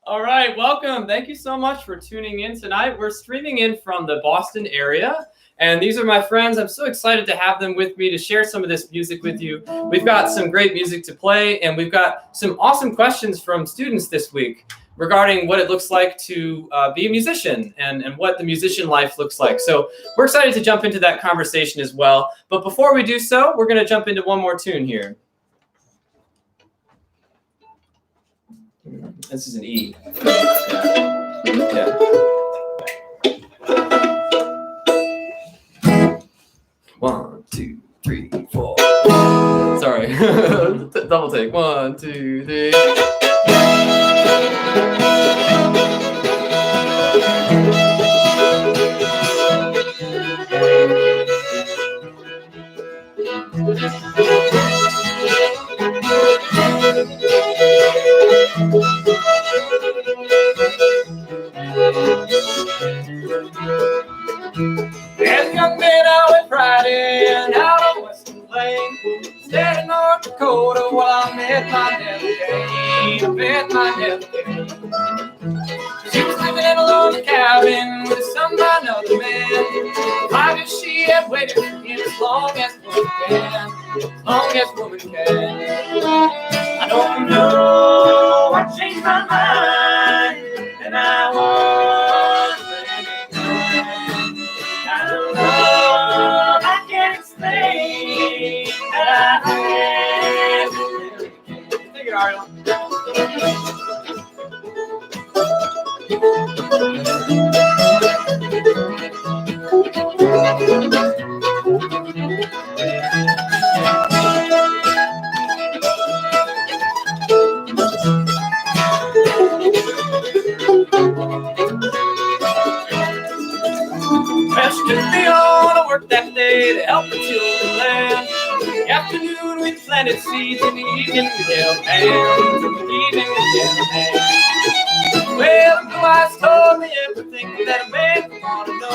All right, welcome. Thank you so much for tuning in tonight. We're streaming in from the Boston area, and these are my friends. I'm so excited to have them with me to share some of this music with you. We've got some great music to play, and we've got some awesome questions from students this week regarding what it looks like to be a musician and what the musician life looks like. So we're excited to jump into that conversation as well. But before we do so, we're going to jump into one more tune here. This is an E. Yeah. One, two, three, four. Sorry. Double take. One, two, three. As a young man, I went riding out on Western Plain, stayed in North Dakota while I met my Nellie. Met my Nellie. She was living in a lonely cabin with a son by another man. I guess she had waited for him as long as woman can, as long as woman can. I don't know, I changed my mind, and I was I don't know, I can't explain that I had. Take it, Ariel. Took me on to work that day to help the children land. In the afternoon we planted seeds, in the evening we held hands. In the evening we held hands. Well, the blue eyes told me everything that a man could want to know.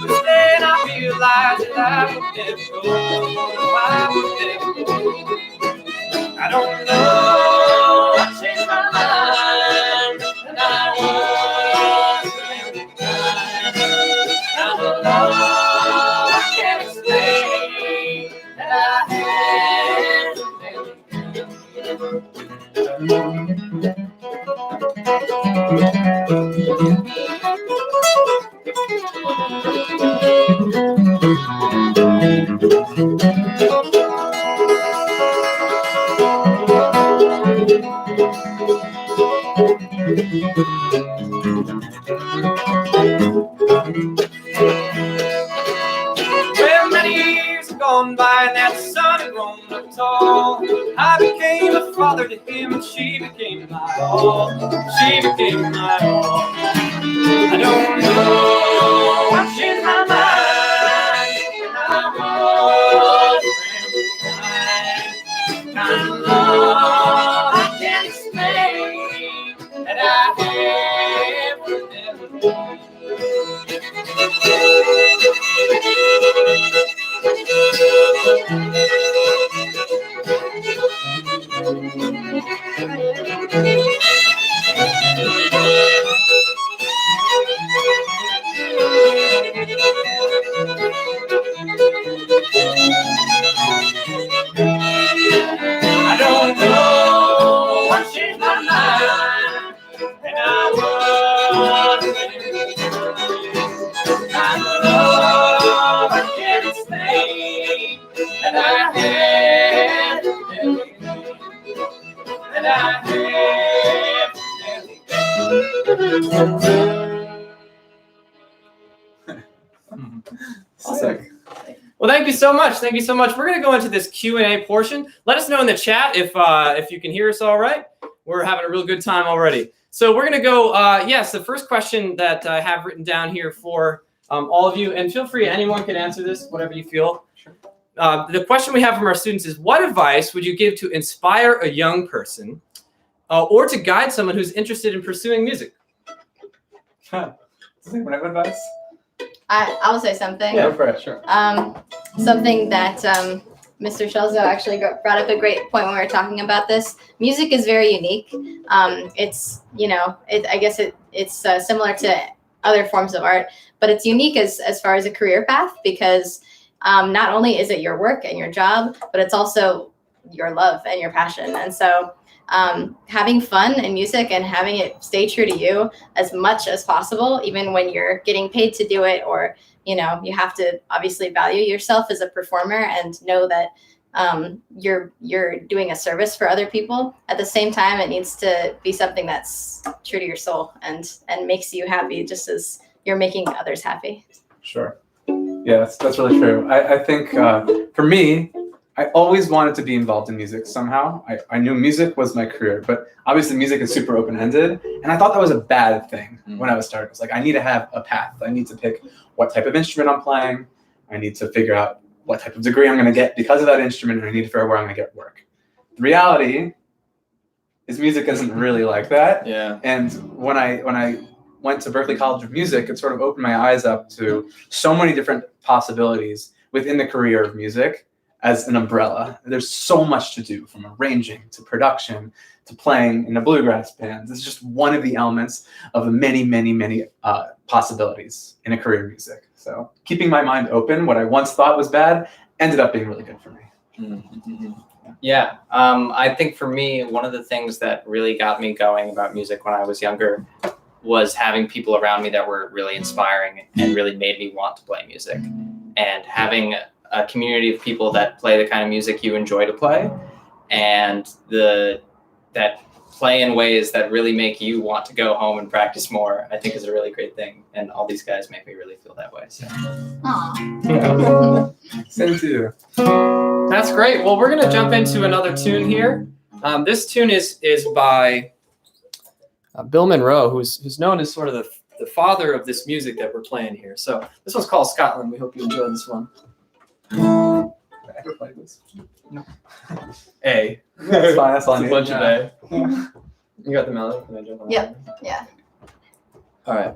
But then I realized that I would never go. I would never go. I don't know, I changed my mind, and I was I don't know, I can't explain that I Well, many years have gone by and that son had grown up tall. I became a father to him and she became my all. She became my all. I don't know, I changed my mind when I was kind of love I can't explain that I have never I don't know, I changed my mind I have. Sick. Well, thank you so much. Thank you so much. We're going to go into this Q&A portion. Let us know in the chat if you can hear us all right. We're having a real good time already. So we're going to go, yes, the first question that I have written down here for all of you, and feel free, anyone can answer this, whatever you feel. Sure. The question we have from our students is, what advice would you give to inspire a young person or to guide someone who's interested in pursuing music? Does anyone have advice? I'll say something. Yeah, go for it. Sure. Something that Mr. Scelzo actually brought up a great point when we were talking about this. Music is very unique. It's, I guess it's similar to other forms of art, but it's unique as far as a career path because not only is it your work and your job, but it's also your love and your passion. And so having fun in music and having it stay true to you as much as possible, even when you're getting paid to do it, or, you have to obviously value yourself as a performer and know that you're doing a service for other people. At the same time, it needs to be something that's true to your soul and makes you happy just as you're making others happy. Sure. Yeah, that's really true. I think for me, I always wanted to be involved in music somehow. I knew music was my career, but obviously music is super open-ended. And I thought that was a bad thing when I was starting. It's like, I need to have a path. I need to pick what type of instrument I'm playing. I need to figure out what type of degree I'm going to get because of that instrument, and I need to figure out where I'm going to get work. The reality is music isn't really like that. Yeah. And when I went to Berklee College of Music, it sort of opened my eyes up to so many different possibilities within the career of music as an umbrella. There's so much to do, from arranging to production to playing in a bluegrass band. It's just one of the elements of the many, many, many possibilities in a career in music. So keeping my mind open, what I once thought was bad ended up being really good for me. Mm-hmm. Yeah, I think for me, one of the things that really got me going about music when I was younger was having people around me that were really inspiring and really made me want to play music. And having a community of people that play the kind of music you enjoy to play, and that play in ways that really make you want to go home and practice more, I think is a really great thing. And all these guys make me really feel that way. So. Aww. Same to you. That's great. Well, we're going to jump into another tune here. This tune is by Bill Monroe, who's known as sort of the father of this music that we're playing here. So this one's called Scotland. We hope you enjoy this one. I ever played this? No. A. That's fine. That's all I It's a need. bunch of A. Yeah. You got the melody? Can I jump on Yep. that? Yeah. All right.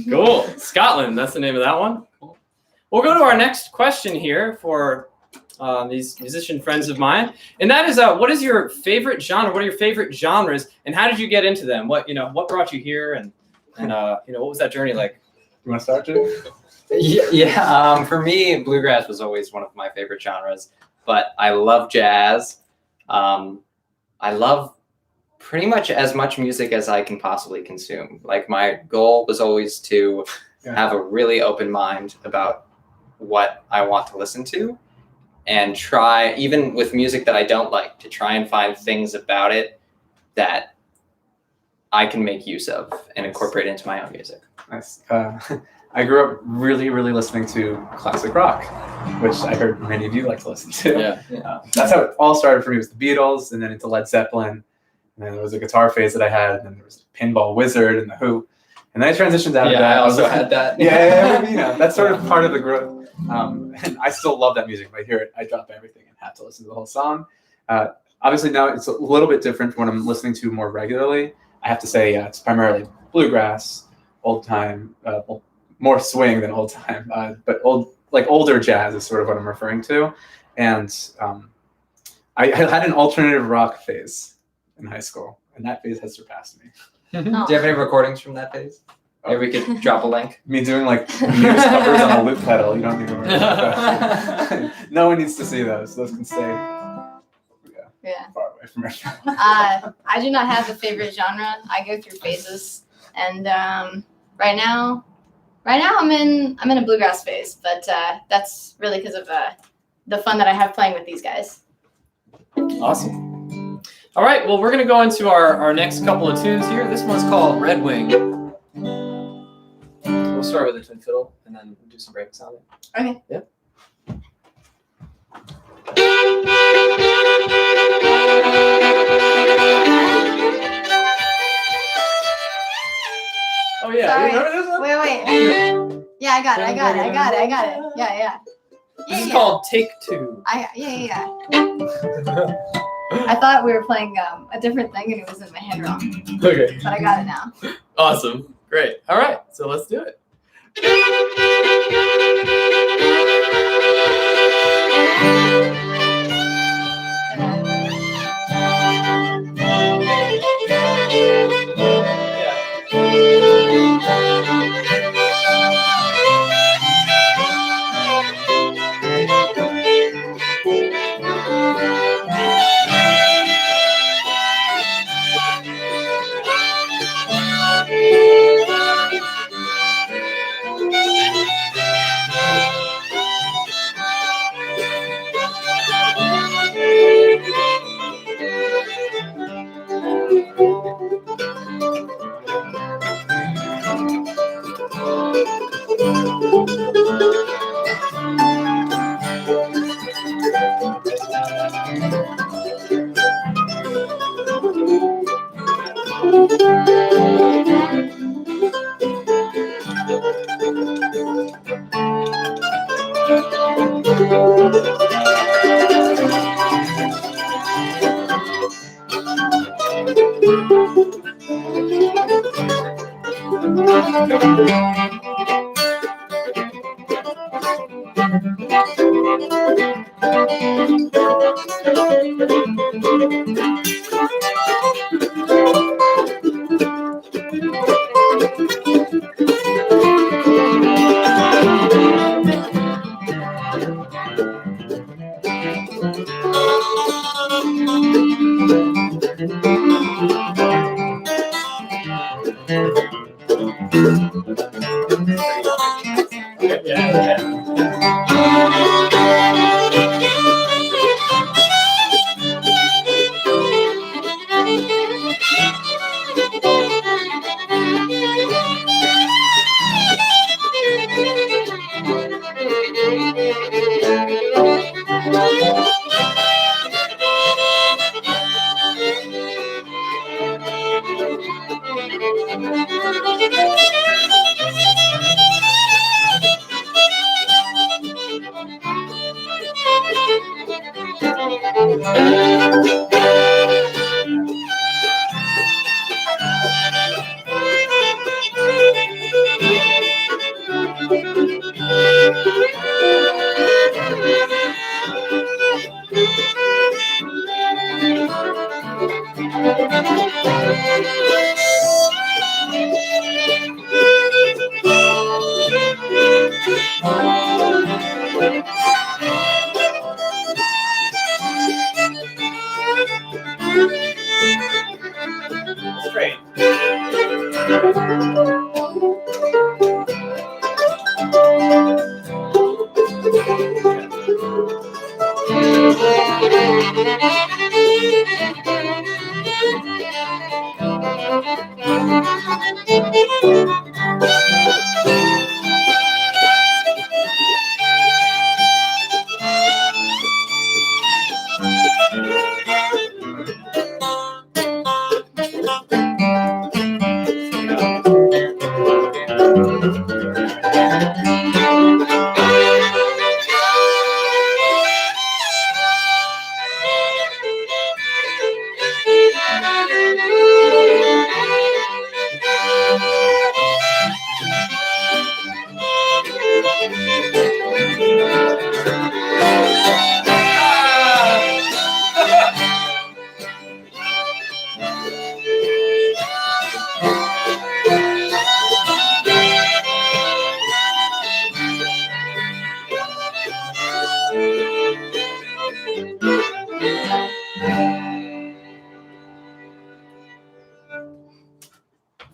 Cool. Scotland, that's the name of that one. Cool. We'll go to our next question here for these musician friends of mine, and that is, what is your favorite genre? What are your favorite genres, and how did you get into them? What brought you here, and what was that journey like? You want to start, Jim? Yeah. For me, bluegrass was always one of my favorite genres, but I love jazz. I love pretty much as much music as I can possibly consume. Like, my goal was always to have a really open mind about what I want to listen to, and try, even with music that I don't like, to try and find things about it that I can make use of and incorporate into my own music. Nice. I grew up really, really listening to classic rock, which I heard many of you like to listen to. Yeah. That's how it all started for me, was the Beatles, and then into Led Zeppelin. And then there was a guitar phase that I had, and then there was Pinball Wizard and The Who. And then I transitioned out of that. I also had that. Yeah, that's sort of part of the growth. And I still love that music. If I hear it, I drop everything and have to listen to the whole song. Obviously now it's a little bit different from what I'm listening to more regularly. I have to say it's primarily bluegrass, old time, more swing than old time, but older jazz is sort of what I'm referring to. And I had an alternative rock phase in high school, and that phase has surpassed me. Do you have any recordings from that phase? Maybe we could drop a link. Me doing like news covers on a loop pedal. You don't need to worry about that. No one needs to see those. Those can stay far away from everyone. I do not have a favorite genre. I go through phases, and right now I'm in a bluegrass phase, but that's really because of the fun that I have playing with these guys. Awesome. All right, well, we're going to go into our next couple of tunes here. This one's called Red Wing. We'll start with the twin fiddle and then do some breaks on it. Okay. Yep. Oh, yeah. Sorry. You remember this one? Wait. Yeah, I got it. Yeah. This is called Take Two. Yeah. I thought we were playing a different thing, and it was in my head wrong. Okay. But I got it now. Awesome. Great. All right. So let's do it. Great.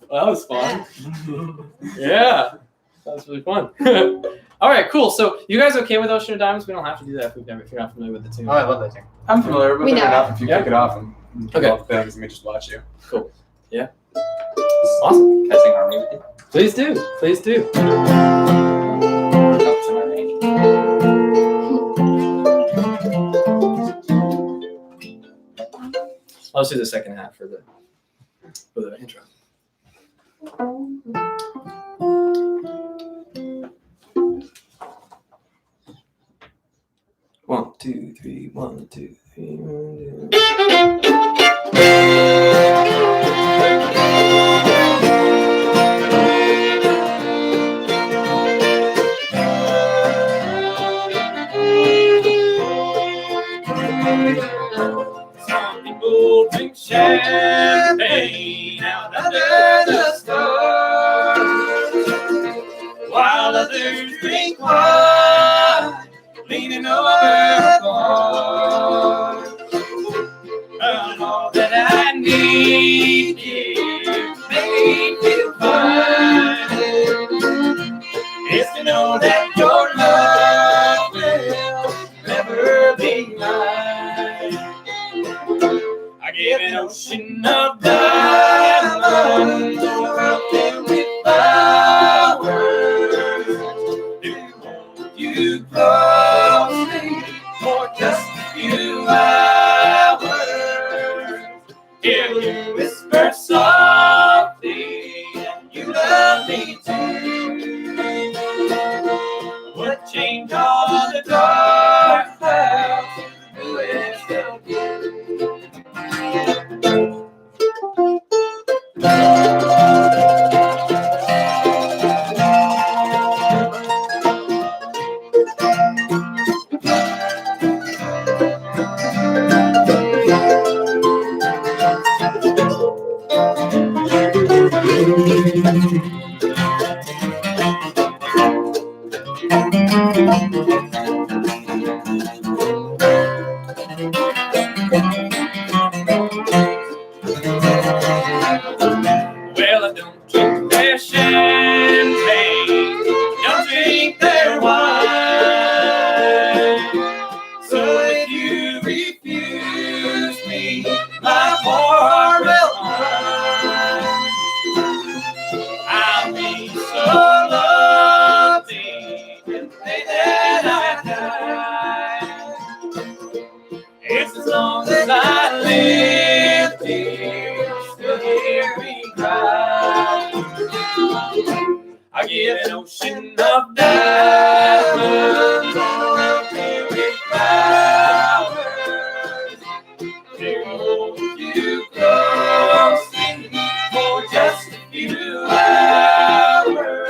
Well, that was fun. Yeah, that was really fun. All right, cool. So, you guys okay with Ocean of Diamonds? We don't have to do that if you're not familiar with the tune. Oh, I love that tune. I'm familiar with We it know. enough. If you Yeah. kick it off and do Okay. all the things, and we just watch you. Cool. Yeah. Awesome. Can I sing harmony with you? Please do. Please do. Oh, it's in my range. I'll just do the second half for the intro. One, two, three, 1, 2, 3, 1, 2. Some people drink champagne out under the stars, while others drink wine, leaning over a bar. And all that I need here to make me feel fine is to know that your love will never be mine. I gave an ocean of diamonds, a world filled with flowers, to hold you closely for just a few hours. Hear you whisper softly, and you love me too. Would change all the dark clouds to the bluest of blue. Well, I don't drink their champagne, don't drink their wine. So if you refuse me, my poor heart will pine. I'll be so lonely till the day that I die. It's as long as I live here, you'll still hear me cry. hold you closely for just a few hours.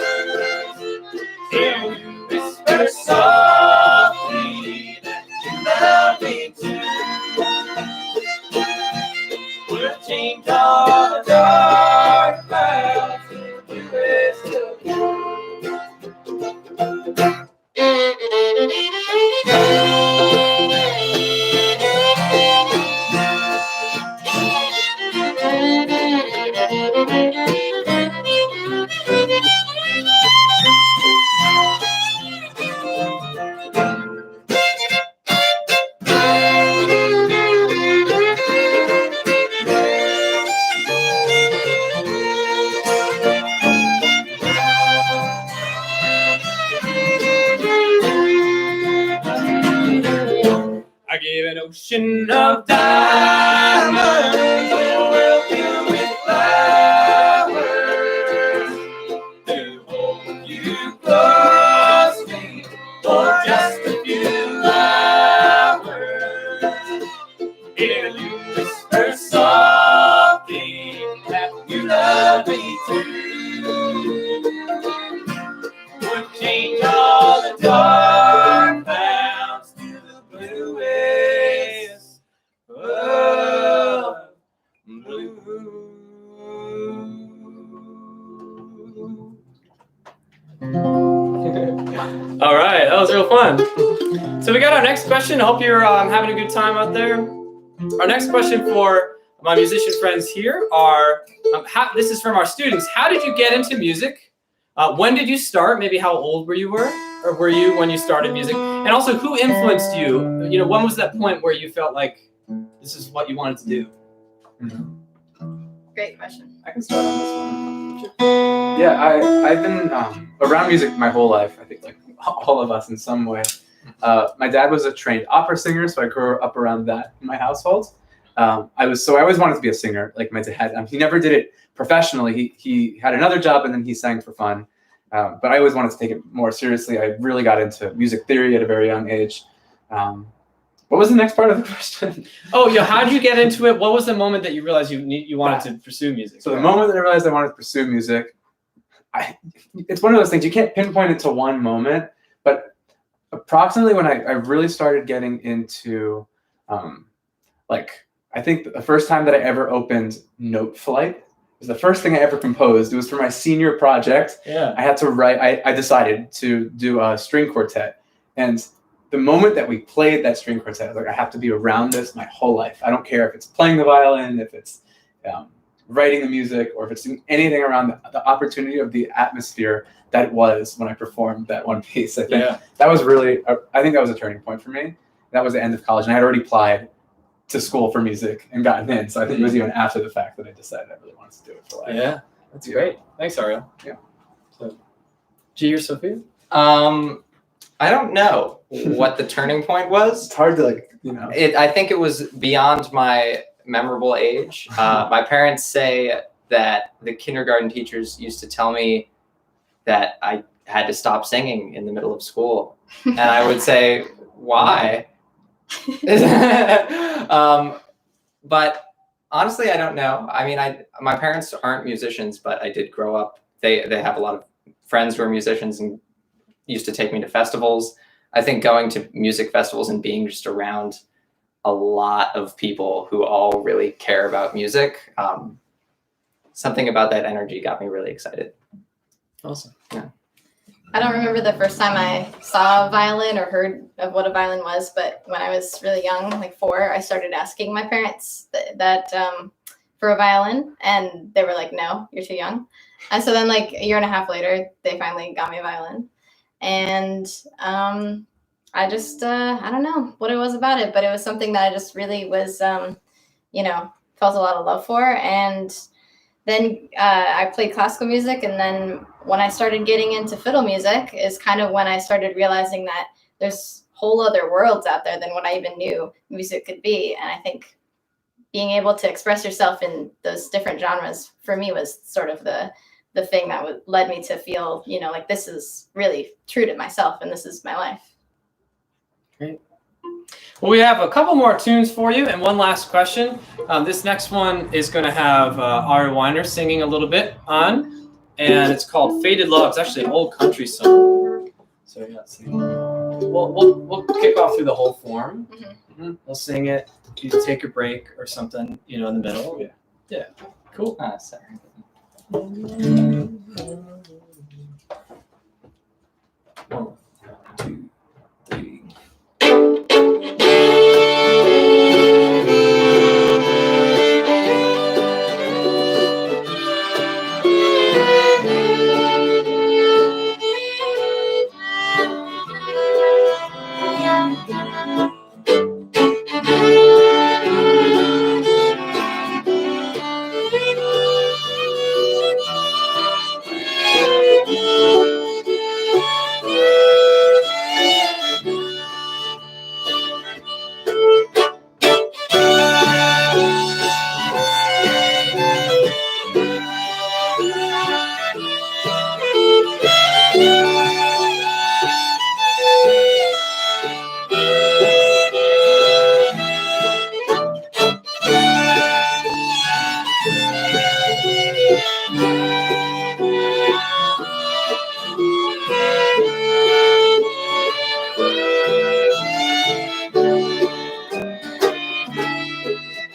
Till you whisper softly that you love me too. We'll change all the dark clouds to bluest of blue. I gave an ocean of diamonds and a world filled with flowers to hold you closely for just a few hours. Till you whisper softly that you love me too. Would change all the dark clouds to the bluest of blue. All right, that was real fun. So we got our next question. I hope you're having a good time out there. Our next question for my musician friends here are, this is from our students. How did you get into music? When did you start? Maybe how old were you when you started music? And also, who influenced you? You know, when was that point where you felt like this is what you wanted to do? Great question. I can start on this one. Yeah, I've been around music my whole life. I think like all of us in some way. My dad was a trained opera singer, so I grew up around that in my household. I always wanted to be a singer, like my dad. He never did it professionally. He had another job and then he sang for fun. But I always wanted to take it more seriously. I really got into music theory at a very young age. What was the next part of the question? Oh, yeah. How did you get into it? What was the moment that you realized you wanted to pursue music? So the moment that I realized I wanted to pursue music, it's one of those things you can't pinpoint it to one moment, but approximately when I really started getting into, I think the first time that I ever opened Note Flight was the first thing I ever composed. It was for my senior project. Yeah. I had to write. I decided to do a string quartet, and the moment that we played that string quartet, I was like, I have to be around this my whole life. I don't care if it's playing the violin, if it's writing the music, or if it's doing anything around the opportunity of the atmosphere that it was when I performed that one piece. I think that was really, I think that was a turning point for me. That was the end of college, and I had already applied to school for music and gotten in. So I think it was even after the fact that I decided I really wanted to do it for life. Yeah, that's great. Thanks, Ariel. Yeah. So, G or Sophia? I don't know what the turning point was. It's hard to I think it was beyond my memorable age. My parents say that the kindergarten teachers used to tell me that I had to stop singing in the middle of school. And I would say, why? But honestly, I don't know. I mean, my parents aren't musicians, but I did grow up. They have a lot of friends who are musicians and used to take me to festivals. I think going to music festivals and being just around a lot of people who all really care about music, something about that energy got me really excited. Awesome. Yeah. I don't remember the first time I saw a violin or heard of what a violin was, but when I was really young, like 4, I started asking my parents that for a violin, and they were like, no, you're too young. And so then like a year and a half later, they finally got me a violin. And I just, I don't know what it was about it, but it was something that I just really was, felt a lot of love for. And then I played classical music. And then when I started getting into fiddle music is kind of when I started realizing that there's whole other worlds out there than what I even knew music could be. And I think being able to express yourself in those different genres for me was sort of the thing that led me to feel, like this is really true to myself and this is my life. Great. Well, we have a couple more tunes for you, and one last question. This next one is going to have Ari Weiner singing a little bit on, and it's called "Faded Love." It's actually an old country song. So yeah, let's see. We'll kick off through the whole form. Mm-hmm. We'll sing it. You take a break or something, in the middle. Yeah. Cool. Sorry. 1, 2, 3.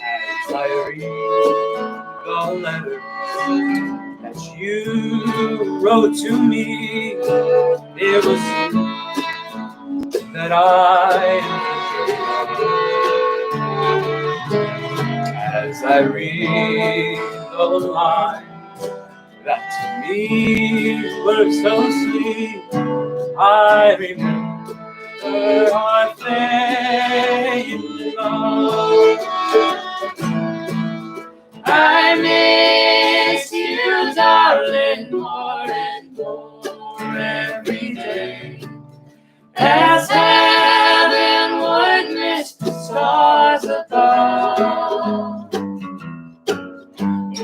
As I read the letters that you wrote to me, it was you that I as I read the lines that to me were so sweet, I remember our faded love. I miss you, darling, more and more every day. As heaven would miss the stars above.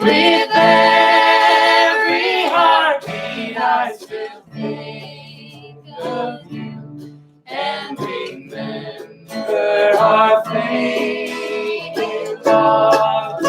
With every heartbeat I still think of you and remember our faded love.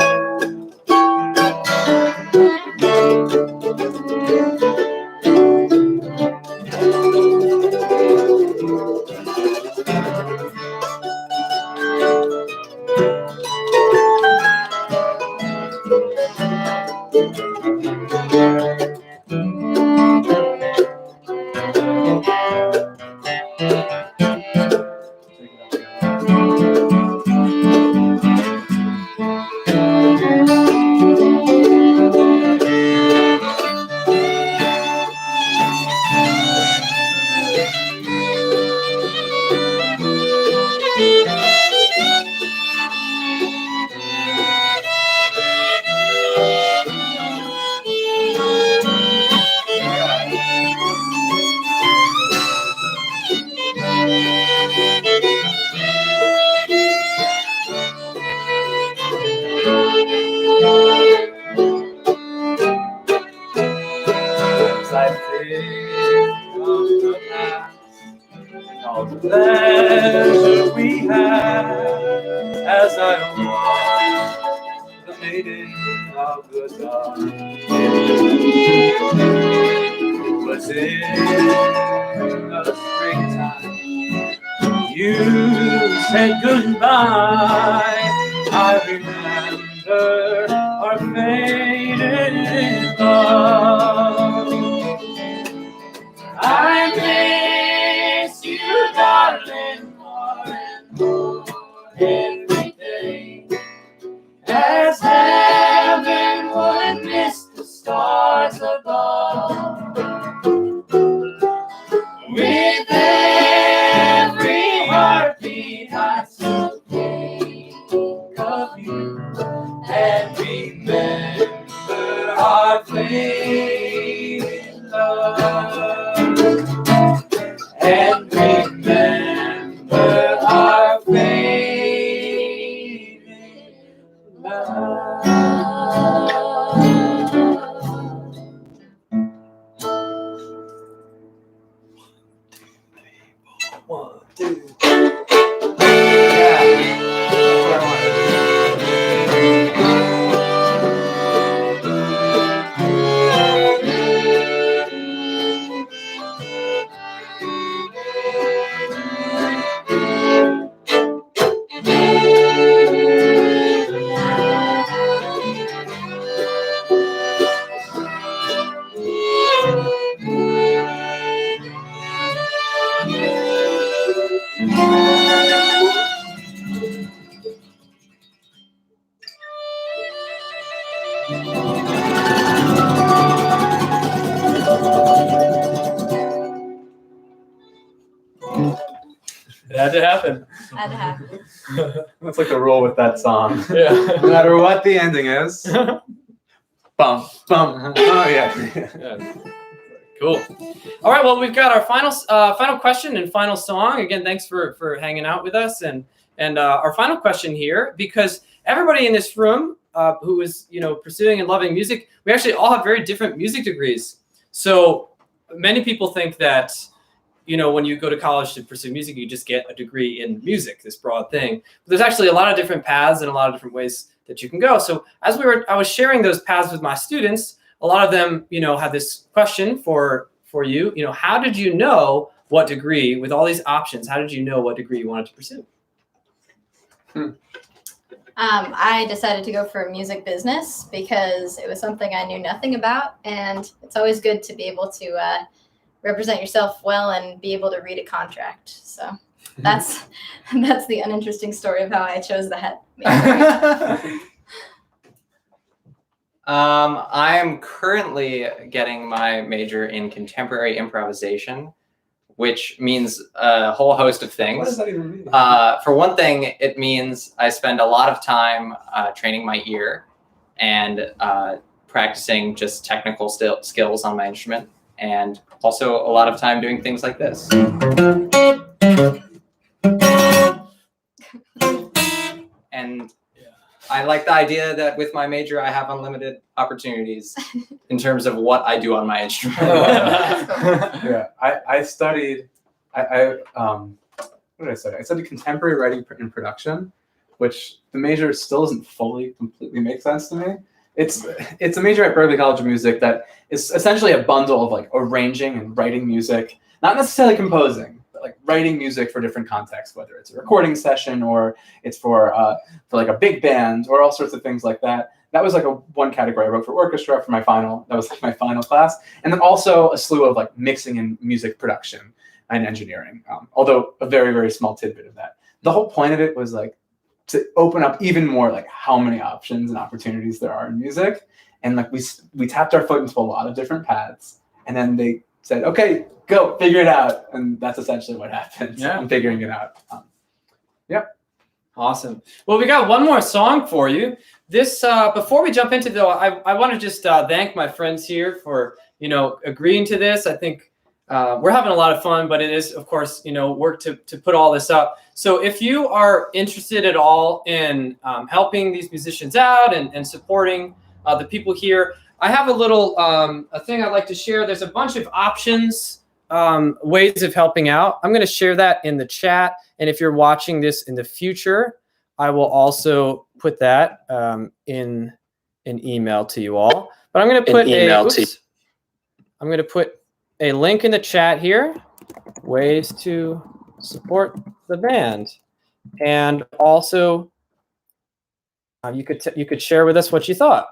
As I think of the past and all the pleasure we had, as I watch the fading of the dawn, it was in the springtime you said goodbye. I remember our faded love. I miss you, darling, more and more every day. As heaven would miss the stars above. With every heartbeat I still think of you and remember our faded love. And remember our faded love. One, two, three. It had to happen. Had to happen. That's like the rule with that song. Yeah. No matter what the ending is. Bum, bum. Oh, yeah. Yeah. Cool. All right. Well, we've got our final question and final song. Again, thanks for hanging out with us. And our final question here, because everybody in this room who is pursuing and loving music, we actually all have very different music degrees. So many people think that when you go to college to pursue music, you just get a degree in music, this broad thing. But there's actually a lot of different paths and a lot of different ways that you can go. So as I was sharing those paths with my students, a lot of them, had this question for you. How did you know what degree, with all these options, how did you know what degree you wanted to pursue? I decided to go for music business because it was something I knew nothing about, and it's always good to be able to represent yourself well and be able to read a contract. So that's the uninteresting story of how I chose that major. I am currently getting my major in contemporary improvisation, which means a whole host of things. What does that even mean? For one thing, it means I spend a lot of time training my ear and practicing just technical skills on my instrument, and also a lot of time doing things like this. And I like the idea that with my major, I have unlimited opportunities in terms of what I do on my instrument. Yeah, I studied, what did I study? I studied contemporary writing and production, which the major still doesn't completely make sense to me. It's a major at Berklee College of Music that is essentially a bundle of like arranging and writing music, not necessarily composing, but like writing music for different contexts, whether it's a recording session or it's for like a big band or all sorts of things like that. That was like one category I wrote for orchestra for my final. That was like my final class, and then also a slew of like mixing and music production and engineering. Although a very, very small tidbit of that. The whole point of it was like to open up even more like how many options and opportunities there are in music. And like we tapped our foot into a lot of different paths, and then they said, okay, go figure it out. And that's essentially what happened. Yeah. I'm figuring it out. Yep. Awesome. Well, we got one more song for you. This before we jump into though, I want to just thank my friends here for agreeing to this. I think we're having a lot of fun, but it is, of course, work to put all this up. So if you are interested at all in helping these musicians out and supporting the people here, I have a little a thing I'd like to share. There's a bunch of options, ways of helping out. I'm going to share that in the chat. And if you're watching this in the future, I will also put that in an email to you all. But I'm going to put I'm going to put a link in the chat here, ways to support the band, and also you could share with us what you thought.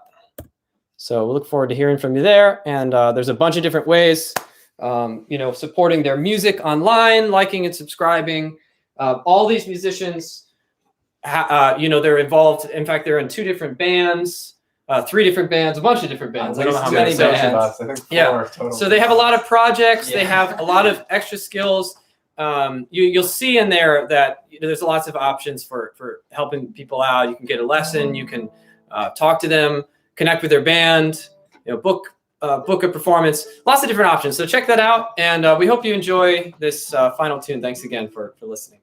So we'll look forward to hearing from you there. And there's a bunch of different ways, supporting their music online, liking and subscribing. All these musicians, they're involved. In fact, they're in 2 different bands. 3 different bands, a bunch of different bands. I don't know how many bands. I think 4 total. So they have a lot of projects. Yeah. They have a lot of extra skills. You'll see in there that there's lots of options for helping people out. You can get a lesson. You can talk to them, connect with their band, book a performance. Lots of different options. So check that out. And we hope you enjoy this final tune. Thanks again for listening.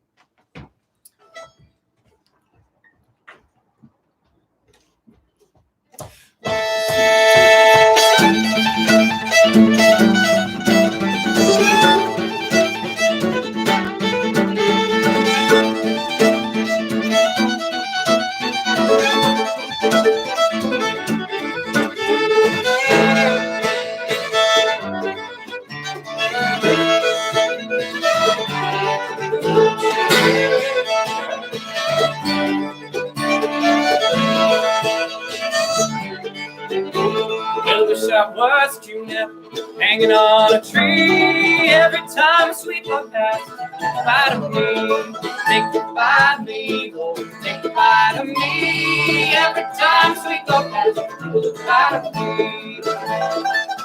I was junior, hanging on a tree. Every time I sweep my past, goodbye to me. Say goodbye to me, oh, say goodbye to me. Every time we go past, goodbye to me.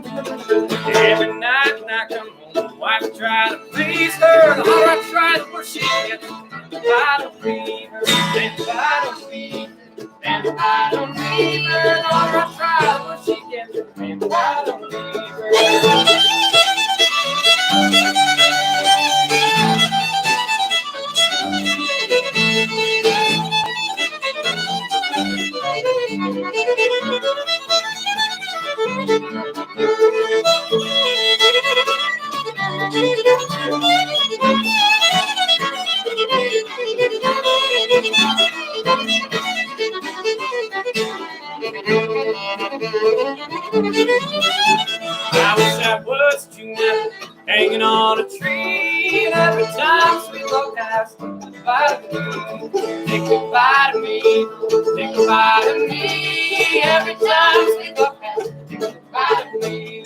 Every night when I come home, my wife try to please her. The harder I try, the worse she gets. Goodbye to fever, say goodbye to fever, and goodbye to fever. The harder I try, the worse she gets. Say goodbye to fever. I wish I was tonight, hanging on a tree. And every time we go past, goodbye to me. Say goodbye to me. Say goodbye to me. Every time we go past, goodbye to me.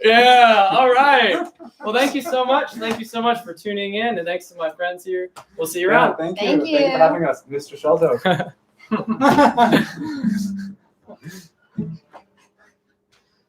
Yeah, all right. Well, thank you so much. Thank you so much for tuning in, and thanks to my friends here. We'll see you Yeah, around. thank you. Thank Thank you for you. having us, Mr. Scelzo.